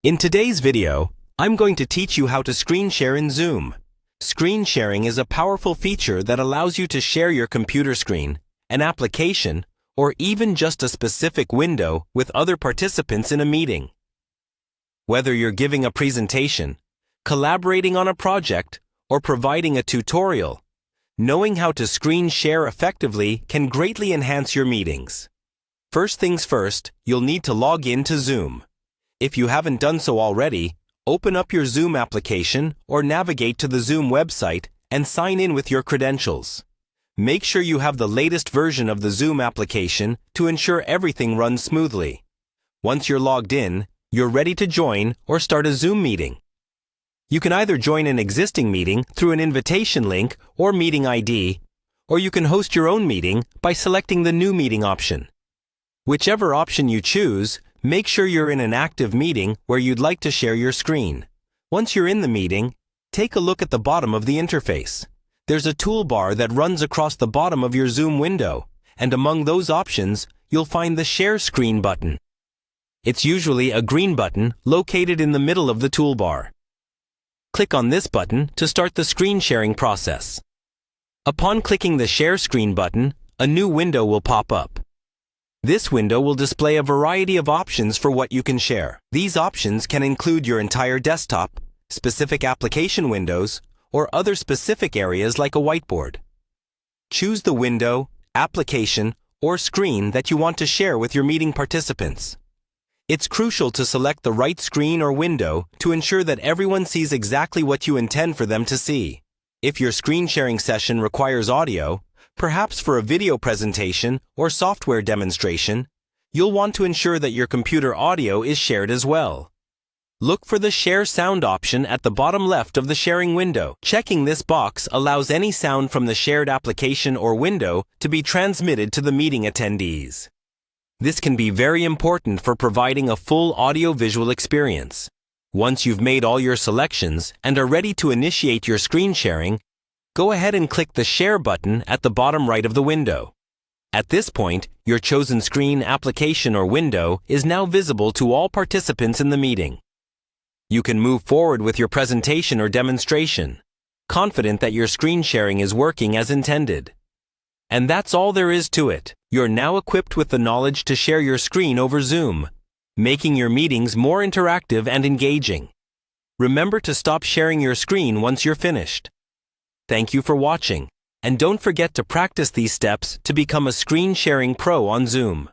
In today's video, I'm going to teach you how to screen share in Zoom. Screen sharing is a powerful feature that allows you to share your computer screen, an application, or even just a specific window with other participants in a meeting. Whether you're giving a presentation, collaborating on a project, or providing a tutorial, knowing how to screen share effectively can greatly enhance your meetings. First things first, you'll need to log in to Zoom. If you haven't done so already, open up your Zoom application or navigate to the Zoom website and sign in with your credentials. Make sure you have the latest version of the Zoom application to ensure everything runs smoothly. Once you're logged in, you're ready to join or start a Zoom meeting. You can either join an existing meeting through an invitation link or meeting ID, or you can host your own meeting by selecting the New Meeting option. Whichever option you choose, make sure you're in an active meeting where you'd like to share your screen. Once you're in the meeting, take a look at the bottom of the interface. There's a toolbar that runs across the bottom of your Zoom window, and among those options, you'll find the Share Screen button. It's usually a green button located in the middle of the toolbar. Click on this button to start the screen sharing process. Upon clicking the Share Screen button, a new window will pop up. This window will display a variety of options for what you can share. These options can include your entire desktop, specific application windows, or other specific areas like a whiteboard. Choose the window, application, or screen that you want to share with your meeting participants. It's crucial to select the right screen or window to ensure that everyone sees exactly what you intend for them to see. If your screen sharing session requires audio, perhaps for a video presentation or software demonstration, you'll want to ensure that your computer audio is shared as well. Look for the Share Sound option at the bottom left of the sharing window. Checking this box allows any sound from the shared application or window to be transmitted to the meeting attendees. This can be very important for providing a full audio-visual experience. Once you've made all your selections and are ready to initiate your screen sharing, go ahead and click the Share button at the bottom right of the window. At this point, your chosen screen, application, or window is now visible to all participants in the meeting. You can move forward with your presentation or demonstration, confident that your screen sharing is working as intended. And that's all there is to it. You're now equipped with the knowledge to share your screen over Zoom, making your meetings more interactive and engaging. Remember to stop sharing your screen once you're finished. Thank you for watching, and don't forget to practice these steps to become a screen sharing pro on Zoom.